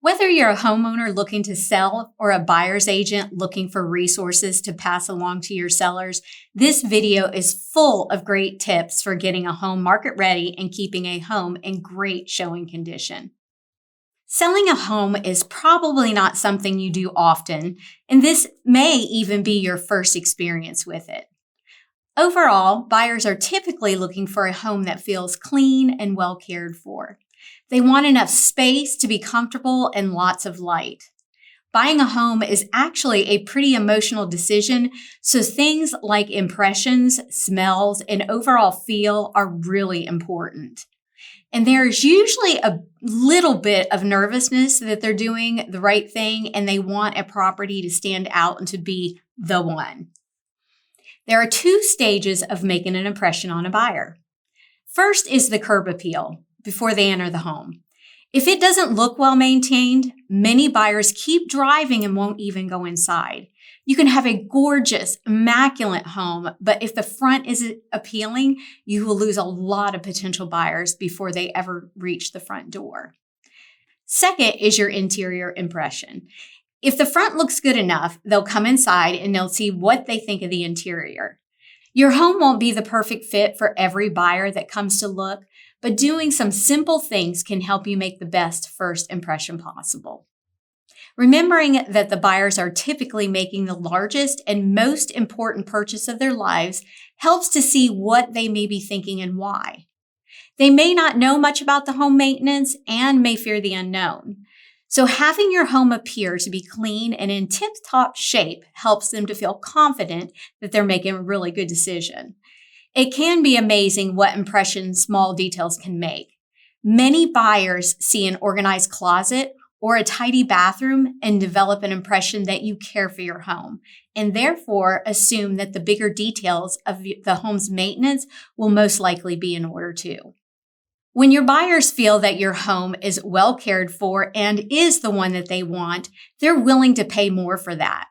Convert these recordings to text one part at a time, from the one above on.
Whether you're a homeowner looking to sell or a buyer's agent looking for resources to pass along to your sellers, this video is full of great tips for getting a home market ready and keeping a home in great showing condition. Selling a home is probably not something you do often, and this may even be your first experience with it. Overall, buyers are typically looking for a home that feels clean and well cared for. They want enough space to be comfortable and lots of light. Buying a home is actually a pretty emotional decision, so things like impressions, smells, and overall feel are really important. And there's usually a little bit of nervousness that they're doing the right thing and they want a property to stand out and to be the one. There are two stages of making an impression on a buyer. First is the curb appeal before they enter the home. If it doesn't look well maintained, many buyers keep driving and won't even go inside. You can have a gorgeous, immaculate home, but if the front isn't appealing, you will lose a lot of potential buyers before they ever reach the front door. Second is your interior impression. If the front looks good enough, they'll come inside and they'll see what they think of the interior. Your home won't be the perfect fit for every buyer that comes to look, but doing some simple things can help you make the best first impression possible. Remembering that the buyers are typically making the largest and most important purchase of their lives helps to see what they may be thinking and why. They may not know much about the home maintenance and may fear the unknown. So having your home appear to be clean and in tip-top shape helps them to feel confident that they're making a really good decision. It can be amazing what impression small details can make. Many buyers see an organized closet or a tidy bathroom and develop an impression that you care for your home, and therefore assume that the bigger details of the home's maintenance will most likely be in order too. When your buyers feel that your home is well cared for and is the one that they want, they're willing to pay more for that.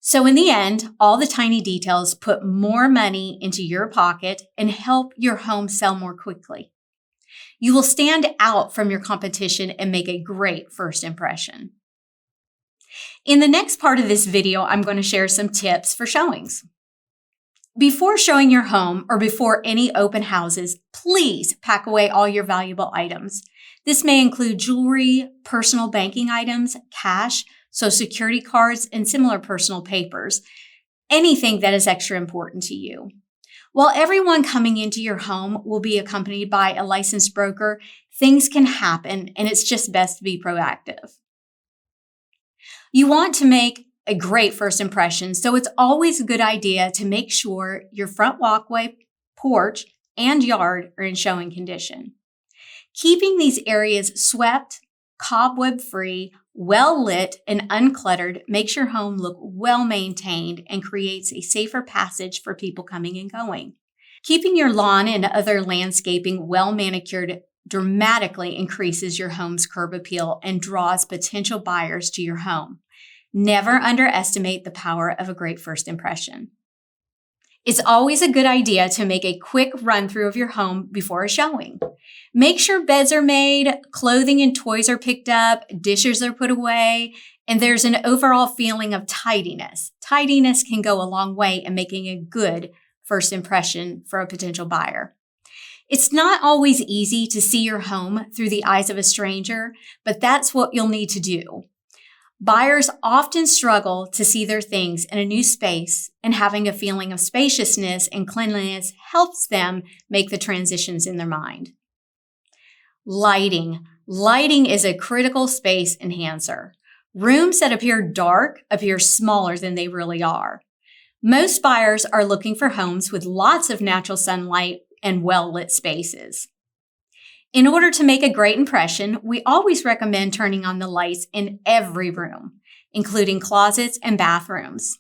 So in the end, all the tiny details put more money into your pocket and help your home sell more quickly. You will stand out from your competition and make a great first impression. In the next part of this video, I'm going to share some tips for showings. Before showing your home or before any open houses, please pack away all your valuable items. This may include jewelry, personal banking items, cash, Social Security cards, and similar personal papers, anything that is extra important to you. While everyone coming into your home will be accompanied by a licensed broker, things can happen and it's just best to be proactive. You want to make a great first impression, so it's always a good idea to make sure your front walkway, porch, and yard are in showing condition. Keeping these areas swept, cobweb-free, well-lit, and uncluttered makes your home look well-maintained and creates a safer passage for people coming and going. Keeping your lawn and other landscaping well-manicured dramatically increases your home's curb appeal and draws potential buyers to your home. Never underestimate the power of a great first impression. It's always a good idea to make a quick run-through of your home before a showing. Make sure beds are made, clothing and toys are picked up, dishes are put away, and there's an overall feeling of tidiness. Tidiness can go a long way in making a good first impression for a potential buyer. It's not always easy to see your home through the eyes of a stranger, but that's what you'll need to do. Buyers often struggle to see their things in a new space, and having a feeling of spaciousness and cleanliness helps them make the transitions in their mind. Lighting. Lighting is a critical space enhancer. Rooms that appear dark appear smaller than they really are. Most buyers are looking for homes with lots of natural sunlight and well-lit spaces. In order to make a great impression, we always recommend turning on the lights in every room, including closets and bathrooms.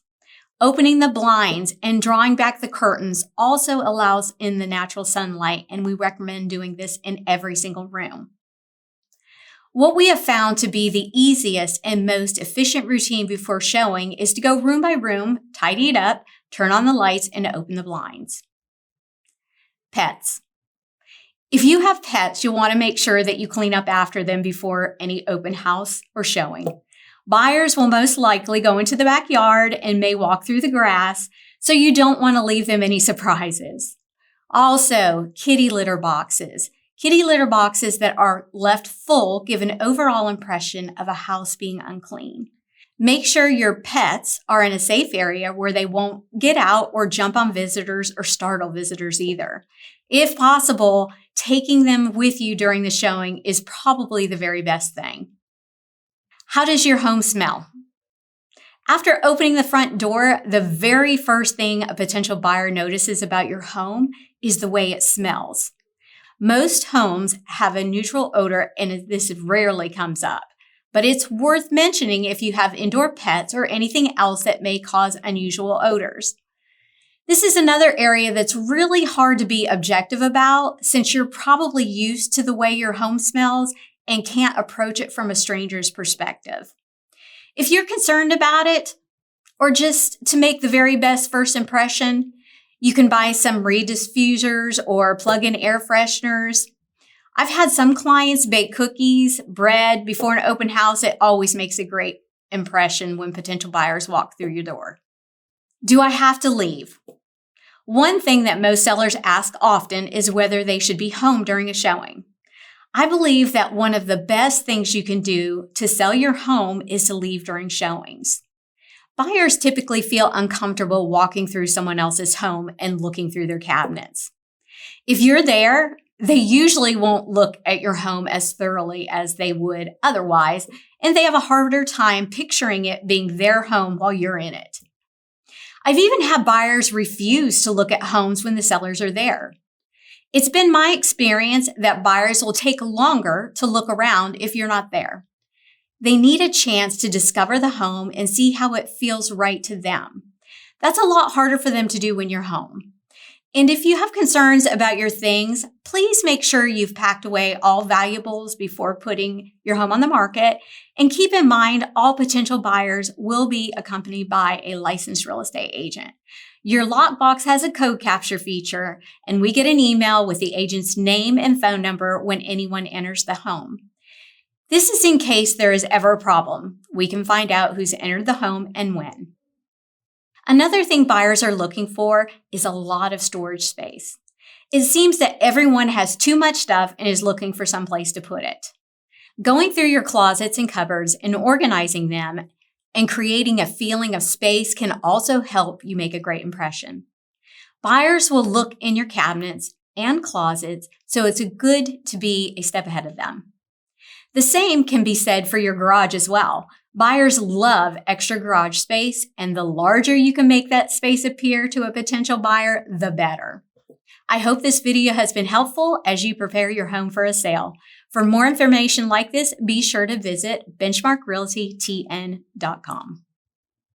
Opening the blinds and drawing back the curtains also allows in the natural sunlight, and we recommend doing this in every single room. What we have found to be the easiest and most efficient routine before showing is to go room by room, tidy it up, turn on the lights, and open the blinds. Pets. If you have pets, you'll want to make sure that you clean up after them before any open house or showing. Buyers will most likely go into the backyard and may walk through the grass, so you don't want to leave them any surprises. Also, kitty litter boxes. Kitty litter boxes that are left full give an overall impression of a house being unclean. Make sure your pets are in a safe area where they won't get out or jump on visitors or startle visitors either. If possible, taking them with you during the showing is probably the very best thing. How does your home smell? After opening the front door, the very first thing a potential buyer notices about your home is the way it smells. Most homes have a neutral odor, and this rarely comes up. But it's worth mentioning if you have indoor pets or anything else that may cause unusual odors. This is another area that's really hard to be objective about, since you're probably used to the way your home smells and can't approach it from a stranger's perspective. If you're concerned about it, or just to make the very best first impression, you can buy some reed diffusers or plug-in air fresheners. I've had some clients bake cookies, bread before an open house. It always makes a great impression when potential buyers walk through your door. Do I have to leave? One thing that most sellers ask often is whether they should be home during a showing. I believe that one of the best things you can do to sell your home is to leave during showings. Buyers typically feel uncomfortable walking through someone else's home and looking through their cabinets. If you're there, they usually won't look at your home as thoroughly as they would otherwise, and they have a harder time picturing it being their home while you're in it. I've even had buyers refuse to look at homes when the sellers are there. It's been my experience that buyers will take longer to look around if you're not there. They need a chance to discover the home and see how it feels right to them. That's a lot harder for them to do when you're home. And if you have concerns about your things, please make sure you've packed away all valuables before putting your home on the market. And keep in mind, all potential buyers will be accompanied by a licensed real estate agent. Your lockbox has a code capture feature, and we get an email with the agent's name and phone number when anyone enters the home. This is in case there is ever a problem. We can find out who's entered the home and when. Another thing buyers are looking for is a lot of storage space. It seems that everyone has too much stuff and is looking for some place to put it. Going through your closets and cupboards and organizing them and creating a feeling of space can also help you make a great impression. Buyers will look in your cabinets and closets, so it's good to be a step ahead of them. The same can be said for your garage as well. Buyers love extra garage space, and the larger you can make that space appear to a potential buyer, the better. I hope this video has been helpful as you prepare your home for a sale. For more information like this, be sure to visit benchmarkrealtytn.com.